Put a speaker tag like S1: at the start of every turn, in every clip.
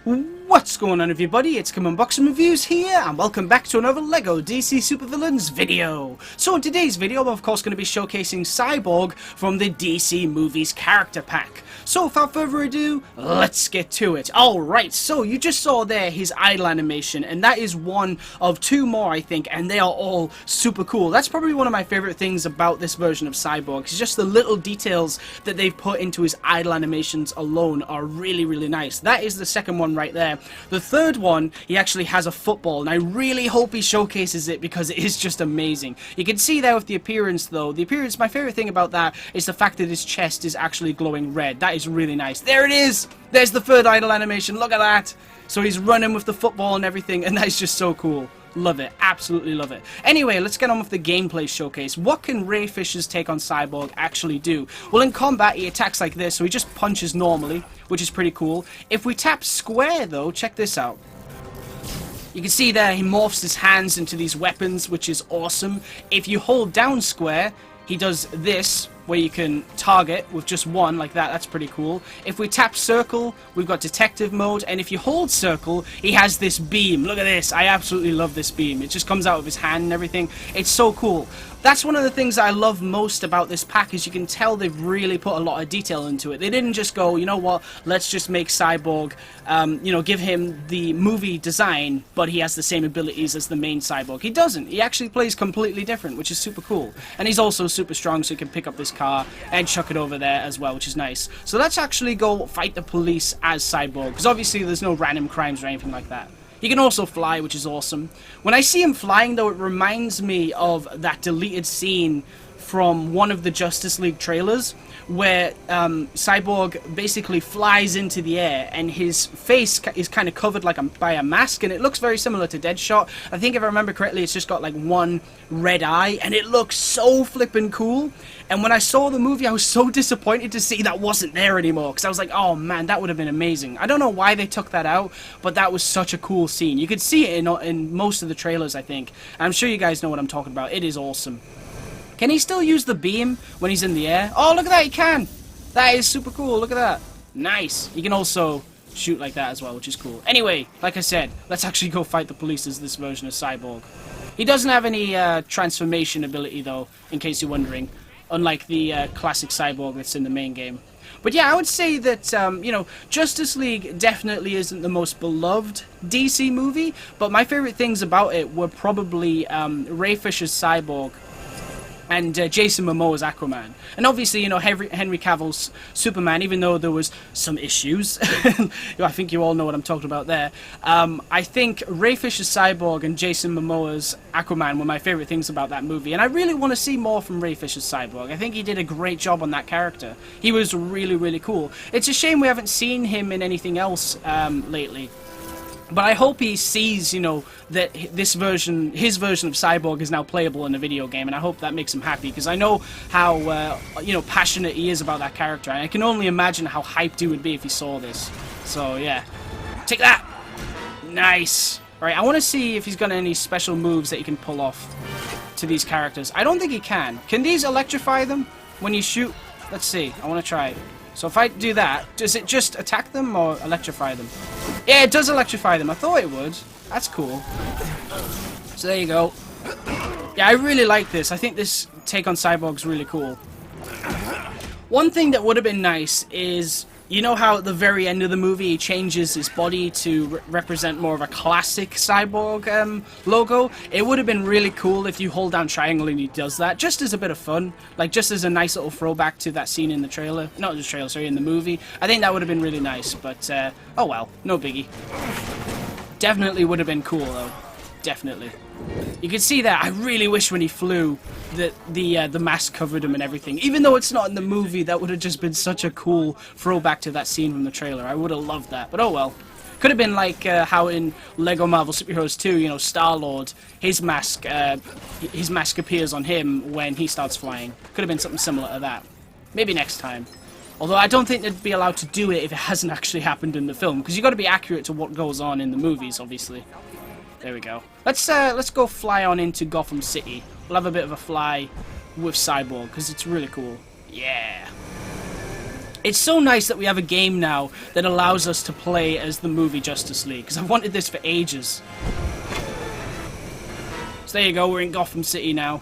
S1: What's going on, everybody? It's Unboxing Reviews here, and welcome back to another LEGO DC Supervillains video. So in today's video, I'm of course going to be showcasing Cyborg from the DC Movies Character Pack. So without further ado, let's get to it. Alright, so you just saw there his idle animation, and that is one of two more, I think, and they are all super cool. That's probably one of my favorite things about this version of Cyborg. It's just the little details that they've put into his idle animations alone are really, really nice. That is the second one right there. The third one, he actually has a football, and I really hope he showcases it because it is just amazing. You can see there with the appearance, though. The appearance, my favorite thing about that is the fact that his chest is actually glowing red. That is really nice. There it is! There's the third idle animation. Look at that! So he's running with the football and everything, and that is just so cool. Love it. Absolutely love it. Anyway, let's get on with the gameplay showcase. What can Ray Fisher's take on Cyborg actually do? Well, in combat, he attacks like this, so he just punches normally, which is pretty cool. If we tap square, though, check this out. You can see there he morphs his hands into these weapons, which is awesome. If you hold down square, he does this, where you can target with just one, like that. That's pretty cool. If we tap circle, we've got detective mode, and if you hold circle, he has this beam. Look at this. I absolutely love this beam. It just comes out of his hand and everything. It's so cool. That's one of the things I love most about this pack, is you can tell they've really put a lot of detail into it. They didn't just go, you know what, let's just make Cyborg, give him the movie design, but he has the same abilities as the main Cyborg. He doesn't. He actually plays completely different, which is super cool. And he's also super strong, so he can pick up this car and chuck it over there as well, which is nice. So let's actually go fight the police as Cyborg, because obviously there's no random crimes or anything like that. He can also fly, which is awesome. When I see him flying, though, it reminds me of that deleted scene from one of the Justice League trailers, where Cyborg basically flies into the air, and his face is kind of covered by a mask, and it looks very similar to Deadshot. I think if I remember correctly, it's just got like one red eye, and it looks so flippin' cool. And when I saw the movie, I was so disappointed to see that wasn't there anymore, because I was like, oh man, that would have been amazing. I don't know why they took that out, but that was such a cool scene. You could see it in most of the trailers, I think. I'm sure you guys know what I'm talking about. It is awesome. Can he still use the beam when he's in the air? Oh, look at that, he can! That is super cool, look at that. Nice. He can also shoot like that as well, which is cool. Anyway, like I said, let's actually go fight the police as this version of Cyborg. He doesn't have any transformation ability, though, in case you're wondering, unlike the classic Cyborg that's in the main game. But yeah, I would say that, Justice League definitely isn't the most beloved DC movie, but my favorite things about it were probably Ray Fisher's Cyborg and Jason Momoa's Aquaman. And obviously, Henry Cavill's Superman, even though there was some issues. I think you all know what I'm talking about there. I think Ray Fisher's Cyborg and Jason Momoa's Aquaman were my favorite things about that movie. And I really want to see more from Ray Fisher's Cyborg. I think he did a great job on that character. He was really, really cool. It's a shame we haven't seen him in anything else lately. But I hope he sees, that his version of Cyborg is now playable in a video game, and I hope that makes him happy, because I know how, passionate he is about that character, and I can only imagine how hyped he would be if he saw this. So, yeah. Take that! Nice! Alright, I want to see if he's got any special moves that he can pull off to these characters. I don't think he can. Can these electrify them when you shoot? Let's see. I want to try it. So if I do that, does it just attack them or electrify them? Yeah, it does electrify them. I thought it would. That's cool. So there you go. Yeah, I really like this. I think this take on Cyborg's really cool. One thing that would have been nice is, you know how at the very end of the movie he changes his body to represent more of a classic Cyborg logo? It would have been really cool if you hold down triangle and he does that, just as a bit of fun. Like, just as a nice little throwback to that scene in the trailer. Not the trailer, sorry, in the movie. I think that would have been really nice, but, oh well, no biggie. Definitely would have been cool, though. Definitely. You can see that. I really wish when he flew that the mask covered him and everything. Even though it's not in the movie, that would have just been such a cool throwback to that scene from the trailer. I would have loved that. But oh well. Could have been like how in Lego Marvel Superheroes 2, Star-Lord, his mask appears on him when he starts flying. Could have been something similar to that. Maybe next time. Although I don't think they'd be allowed to do it if it hasn't actually happened in the film, because you've got to be accurate to what goes on in the movies, obviously. There we go. Let's go fly on into Gotham City. We'll have a bit of a fly with Cyborg, because it's really cool. Yeah. It's so nice that we have a game now that allows us to play as the movie Justice League, because I've wanted this for ages. So there you go, we're in Gotham City now.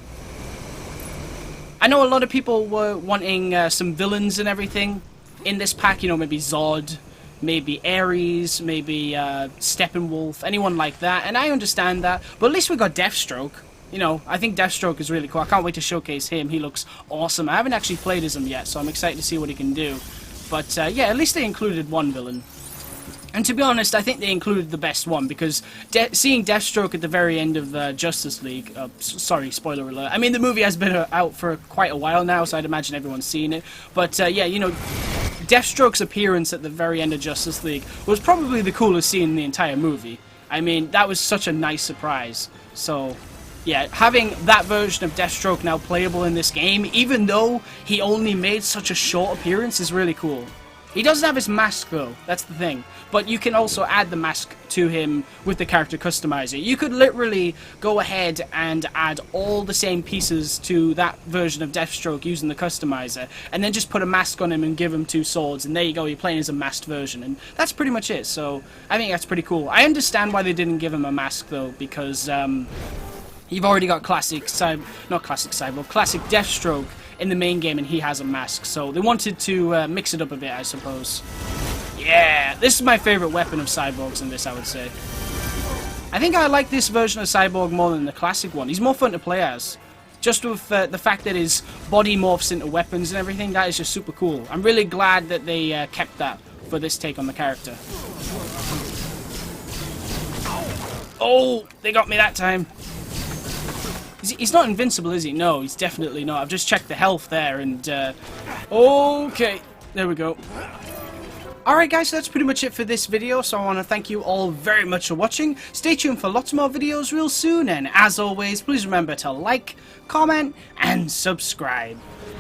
S1: I know a lot of people were wanting some villains and everything in this pack, you know, maybe Zod, maybe Ares, maybe Steppenwolf, anyone like that, and I understand that, but at least we got Deathstroke. You know, I think Deathstroke is really cool. I can't wait to showcase him. He looks awesome. I haven't actually played as him yet, so I'm excited to see what he can do. But, yeah, at least they included one villain. And to be honest, I think they included the best one, because seeing Deathstroke at the very end of Justice League... sorry, spoiler alert. I mean, the movie has been out for quite a while now, so I'd imagine everyone's seen it. But, yeah, you know, Deathstroke's appearance at the very end of Justice League was probably the coolest scene in the entire movie. I mean, that was such a nice surprise. So... yeah, having that version of Deathstroke now playable in this game, even though he only made such a short appearance, is really cool. He doesn't have his mask, though. That's the thing. But you can also add the mask to him with the character customizer. You could literally go ahead and add all the same pieces to that version of Deathstroke using the customizer, and then just put a mask on him and give him 2 swords, and there you go, you're playing as a masked version. And that's pretty much it, so I think that's pretty cool. I understand why they didn't give him a mask, though, because... you've already got classic Deathstroke in the main game, and he has a mask, so they wanted to mix it up a bit, I suppose. Yeah, this is my favorite weapon of Cyborg's in this, I would say. I think I like this version of Cyborg more than the classic one. He's more fun to play as. Just with the fact that his body morphs into weapons and everything, that is just super cool. I'm really glad that they kept that for this take on the character. Oh, they got me that time. He's not invincible, is he? No, he's definitely not. I've just checked the health there, and, okay. There we go. Alright guys, so that's pretty much it for this video, so I want to thank you all very much for watching. Stay tuned for lots more videos real soon, and as always, please remember to like, comment, and subscribe.